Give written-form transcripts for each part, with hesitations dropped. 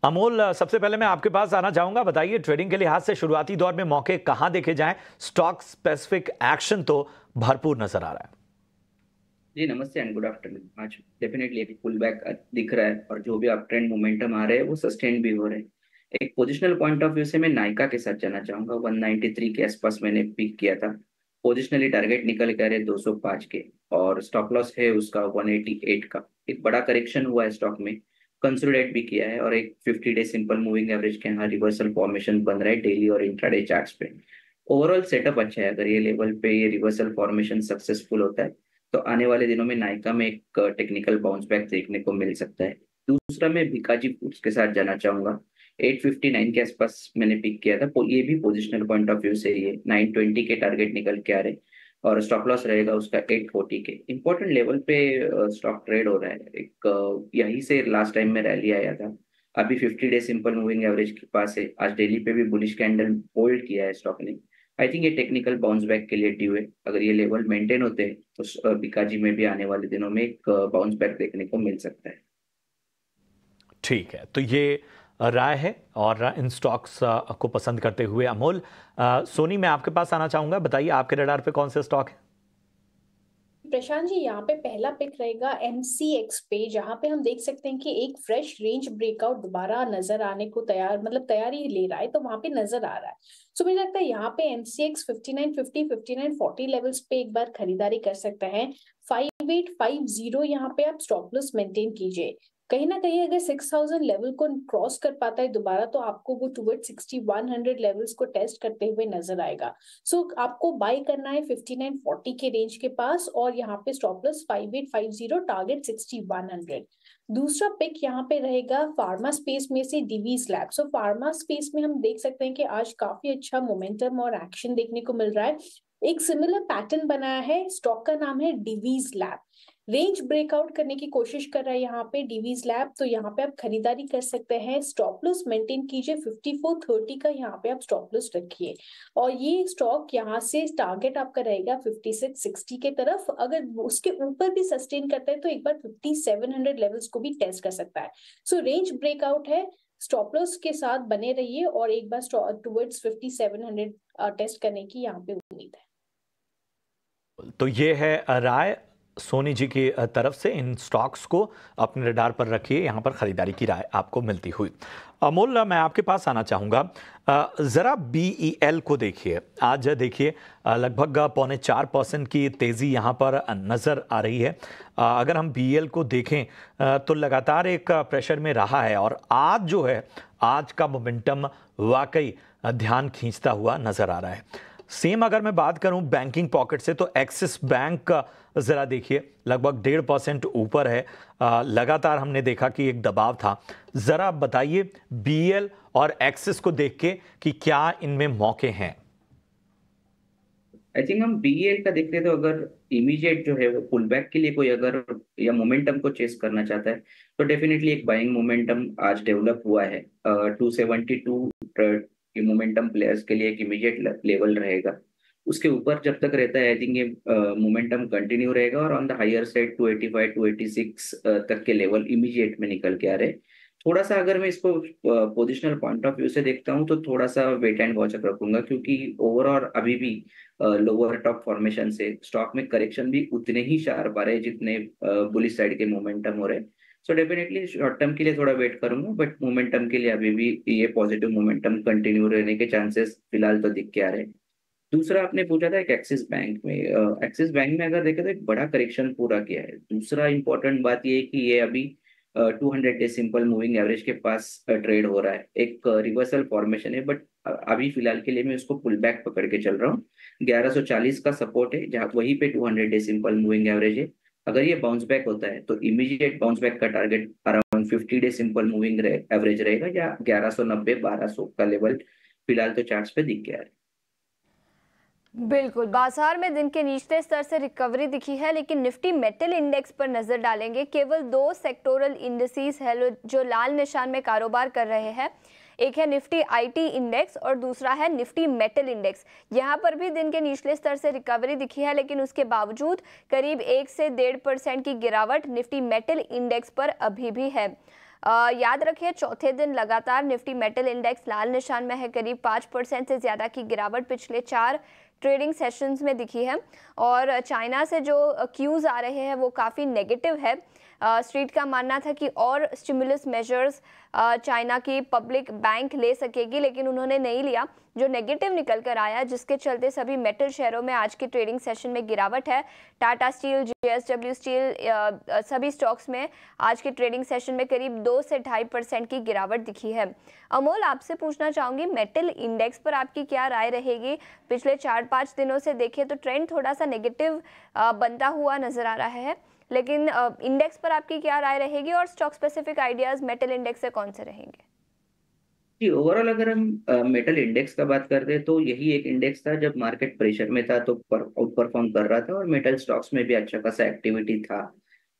अमोल, सबसे पहले मैं आपके पास आना चाहूंगा। बताइए, ट्रेडिंग के लिहाज से शुरुआती दौर में मौके कहां देखे जाएं? स्टॉक स्पेसिफिक एक्शन तो भरपूर नजर आ रहा है। जी नमस्ते एंड गुड आफ्टरनून। आज डेफिनेटली एक पुल बैक दिख रहा है और जो भी अप ट्रेंड मोमेंटम आ रहे हैं वो सस्टेन भी हो रहे हैं। एक पोजिशनल पॉइंट ऑफ व्यू से मैं नायका के साथ जाना चाहूंगा। 193 के आसपास मैंने पिक किया था। पोजिशनली टारगेट निकल के आ रहे 205 के और स्टॉप लॉस है उसका 188 का। एक बड़ा करेक्शन हुआ है स्टॉक में, कंसोलिडेट भी किया है और एक 50 डे सिंपल मूविंग एवरेज के यहाँ रिवर्सल फॉर्मेशन बन रहा है डेली और इंट्राडे चार्ट्स पे। ओवरऑल सेटअप अच्छा है। अगर ये लेवल पे ये रिवर्सल फॉर्मेशन सक्सेसफुल होता है तो आने वाले दिनों में नायका में एक टेक्निकल बाउंस बैक देखने को मिल सकता है। दूसरा मैं भिकाजी फूड्स के साथ जाना चाहूंगा। 859 के आसपास मैंने पिक किया था। ये भी पोजिशनल पॉइंट ऑफ व्यू से ये 920 के टारगेट निकल के आ रहे और स्टॉप लॉस रहेगा उसका 840 के। इंपॉर्टेंट लेवल पे स्टॉक ट्रेड हो रहा है। एक यहीं से लास्ट टाइम में रैली आया था। अभी 50 डे सिंपल मूविंग एवरेज के पास है। आज डेली पे भी बुलिश कैंडल होल्ड किया है स्टॉक ने। आई थिंक ये टेक्निकल बाउंस बैक के लिए ड्यू है। अगर ये लेवल मेंटेन होते हैं तो बिकाजी में भी आने वाले दिनों में एक बाउंस बैक देखने को मिल सकता है। ठीक है, तो ये राय है और इन स्टॉक्स को पसंद करते हुए अमोल, सोनी, मैं आपके पास आना चाहूंगा। बताइए, आपके रडार पे कौन से स्टॉक है? प्रशांत जी, यहाँ पे पहला पिक रहेगा MCX पे, जहाँ पे हम देख सकते हैं कि एक फ्रेश रेंज ब्रेकआउट दोबारा नजर आने को तैयारी ले रहा है, तो वहां पे नजर आ रहा है। सो मुझे लगता है यहाँ पे MCX 5950 5940 लेवल्स पे एक बार खरीदारी कर सकते हैं। 5850 यहाँ पे आप स्टॉप लॉस मेंटेन कीजिए। कहीं ना कहीं अगर 6000 लेवल को क्रॉस कर पाता है दोबारा, तो आपको वो टुवर्ड 6100 लेवल्स को टेस्ट करते हुए नजर आएगा। सो आपको बाय करना है 5940 के रेंज के पास और यहाँ पे स्टॉप लॉस 5850, टारगेट 6100। दूसरा पिक यहाँ पे रहेगा फार्मा स्पेस में से डिवीज लैब। सो फार्मा स्पेस में हम देख सकते हैं कि आज काफी अच्छा मोमेंटम और एक्शन देखने को मिल रहा है। एक सिमिलर पैटर्न बनाया है, स्टॉक का नाम है डिवीज लैब। रेंज ब्रेकआउट करने की कोशिश कर रहा है यहाँ पे डिवीज लैब, तो यहाँ पे आप खरीदारी कर सकते हैं। स्टॉप लॉस मेंटेन कीजिए 5430 का, यहाँ पे आप स्टॉप लॉस रखिए। और ये स्टॉक यहाँ से टारगेट आपका रहेगा 5660 के तरफ। अगर उसके ऊपर भी सस्टेन करता है तो एक बार 5700 लेवल्स को भी टेस्ट कर सकता है। सो रेंज ब्रेकआउट है, स्टॉप लॉस के साथ बने रहिए और एक बार टुवर्ड्स 5700 टेस्ट करने की यहाँ पे उम्मीद है। तो ये है राय सोनी जी की तरफ से। इन स्टॉक्स को अपने रडार पर रखिए, यहाँ पर खरीदारी की राय आपको मिलती हुई। अमोल, मैं आपके पास आना चाहूँगा। ज़रा BEL को देखिए। आज देखिए लगभग 0.25% की तेज़ी यहाँ पर नज़र आ रही है। अगर हम BEL को देखें तो लगातार एक प्रेशर में रहा है और आज जो है, आज का मोमेंटम वाकई ध्यान खींचता हुआ नज़र आ रहा है। सेम अगर मैं बात करूं बैंकिंग पॉकेट से, तो एक्सिस बैंक का जरा देखिए लगभग 1.5% ऊपर है। लगातार हमने देखा कि एक दबाव था। जरा बताइए BEL और एक्सिस को देख के कि क्या इनमें मौके हैं? आई थिंक हम BEL का देखते हैं तो अगर इमीडिएट जो है वो पुल बैक के लिए कोई अगर या मोमेंटम को चेस करना चाहता है तो डेफिनेटली एक बाइंग मोमेंटम आज डेवलप हुआ है। 272 ये मोमेंटम प्लेयर्स के लिए एक इमीडिएट लेवल रहेगा। उसके ऊपर जब तक रहता है आई थिंक ये मोमेंटम कंटिन्यू रहेगा और ऑन द हायर साइड 285 286 तक के लेवल इमीडिएट में निकल के आ रहे। थोड़ा सा अगर मैं इसको पोजिशनल पॉइंट ऑफ व्यू से देखता हूँ तो थोड़ा सा वेट एंड वॉच रखूंगा, क्योंकि ओवरऑल अभी भी लोअर टॉप फॉर्मेशन से स्टॉक में करेक्शन भी उतने ही शार्प आ रहे हैं जितने बुलिश साइड के मोमेंटम हो रहे हैं। सो डेफिनेटली शॉर्ट टर्म के लिए थोड़ा वेट करूंगा, बट मोमेंटम के लिए अभी भी ये पॉजिटिव मोमेंटम कंटिन्यू रहने के चांसेस फिलहाल तो दिख के आ रहे हैं। दूसरा आपने पूछा था एक एक्सिस बैंक में। एक्सिस बैंक में अगर देखें तो एक बड़ा करेक्शन पूरा किया है। दूसरा इंपॉर्टेंट बात ये है कि ये अभी 200 डे सिंपल मूविंग एवरेज के पास ट्रेड हो रहा है। एक रिवर्सल फॉर्मेशन है, बट अभी फिलहाल के लिए मैं उसको पुल बैक पकड़ के चल रहा हूँ। 1140 का सपोर्ट है जहाँ वहीं पे 200 डे सिंपल मूविंग एवरेज है। अगर ये बाउंस बैक होता है तो इमीडिएट बाउंस बैक का target around 50 day simple moving average रहेगा या 1190 1200 का लेवल फिलहाल तो चार्ट्स पे दिख गया है। बिल्कुल, बाजार में दिन के निचले स्तर से रिकवरी दिखी है, लेकिन निफ्टी मेटल इंडेक्स पर नजर डालेंगे। केवल 2 सेक्टोरल इंडिसेस है जो लाल निशान में कारोबार कर रहे हैं। एक है निफ्टी IT इंडेक्स और दूसरा है निफ्टी मेटल इंडेक्स। यहाँ पर भी दिन के निचले स्तर से रिकवरी दिखी है, लेकिन उसके बावजूद करीब 1 से 1.5% की गिरावट निफ्टी मेटल इंडेक्स पर अभी भी है। याद रखिए चौथे दिन लगातार निफ्टी मेटल इंडेक्स लाल निशान में है, करीब 5% से ज़्यादा की गिरावट पिछले 4 ट्रेडिंग सेशंस में दिखी है। और चाइना से जो क्यूज़ आ रहे हैं वो काफ़ी नेगेटिव है। स्ट्रीट का मानना था कि और स्टिमुलस मेजर्स चाइना की पब्लिक बैंक ले सकेगी, लेकिन उन्होंने नहीं लिया, जो नेगेटिव निकल कर आया, जिसके चलते सभी मेटल शेयरों में आज की ट्रेडिंग सेशन में गिरावट है। टाटा स्टील, JSW स्टील, सभी स्टॉक्स में आज की ट्रेडिंग सेशन में करीब 2 से 2.5% की गिरावट दिखी है। अमोल, आपसे पूछना चाहूंगी मेटल इंडेक्स पर आपकी क्या राय रहेगी? पिछले 4-5 दिनों से देखें तो ट्रेंड थोड़ा सा नेगेटिव बनता हुआ नजर आ रहा है, लेकिन इंडेक्स पर आपकी क्या राय रहेगी और stock specific ideas metal index से कौन से रहेंगे? जी, ओवरऑल अगर हम मेटल इंडेक्स का बात करते हैं तो यही एक इंडेक्स था जब मार्केट प्रेशर में था तो आउट परफॉर्म कर रहा था और मेटल स्टॉक्स में भी अच्छा खासा एक्टिविटी था।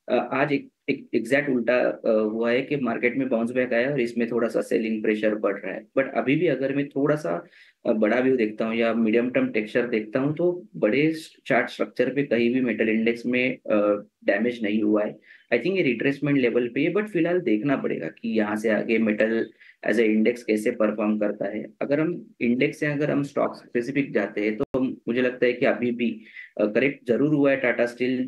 आज एक एग्जैक्ट उल्टा हुआ है कि मार्केट में बाउंस बैक आया और इसमें थोड़ा सा सेलिंग प्रेशर बढ़ रहा है। बट अभी भी अगर मैं थोड़ा सा बड़ा व्यू देखता हूँ या मीडियम टर्म टेक्सचर देखता हूँ तो बड़े चार्ट स्ट्रक्चर पे कहीं भी मेटल इंडेक्स में डैमेज नहीं हुआ है। आई थिंक ये रिट्रेसमेंट लेवल पे है, बट फिलहाल देखना पड़ेगा कि यहाँ से आगे मेटल एज ए इंडेक्स कैसे परफॉर्म करता है। अगर हम इंडेक्स से अगर हम स्टॉक स्पेसिफिक जाते हैं तो मुझे लगता है कि अभी भी करेक्ट जरूर हुआ है टाटा स्टील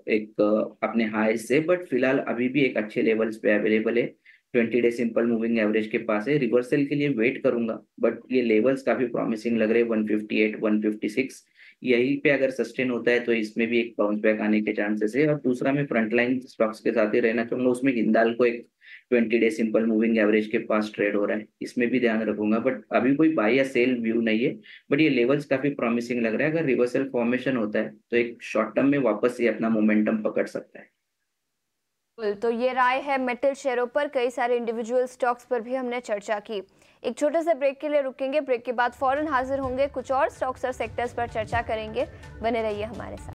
एक अपने हाई से, बट फिलहाल अभी भी एक अच्छे लेवल्स पे अवेलेबल है। 20 डे सिंपल मूविंग एवरेज के पास है। रिवर्सल के लिए वेट करूंगा, बट ये लेवल्स काफी प्रॉमिसिंग लग रहे हैं। 158, 156 यही पे अगर सस्टेन होता है तो इसमें भी एक बाउंस बैक आने के चांसेस है। और दूसरा मैं फ्रंटलाइन स्टॉक्स के साथ ही रहना चाहूंगा, उसमें हिंदाल को एक 20 डे सिंपल मूविंग एवरेज के पास ट्रेड हो रहा है, इसमें भी ध्यान रखूंगा। बट अभी कोई बाय या सेल व्यू नहीं है, बट ये लेवल्स काफी प्रॉमिसिंग लग रहा है। अगर रिवर्सल फॉर्मेशन होता है तो एक शॉर्ट टर्म में वापस ये अपना मोमेंटम पकड़ सकता है। तो ये राय है मेटल शेयरों पर। कई सारे इंडिविजुअल स्टॉक्स पर भी हमने चर्चा की। एक छोटे से ब्रेक के लिए रुकेंगे, ब्रेक के बाद फौरन हाजिर होंगे, कुछ और स्टॉक्स और सेक्टर्स पर चर्चा करेंगे। बने रहिए हमारे साथ।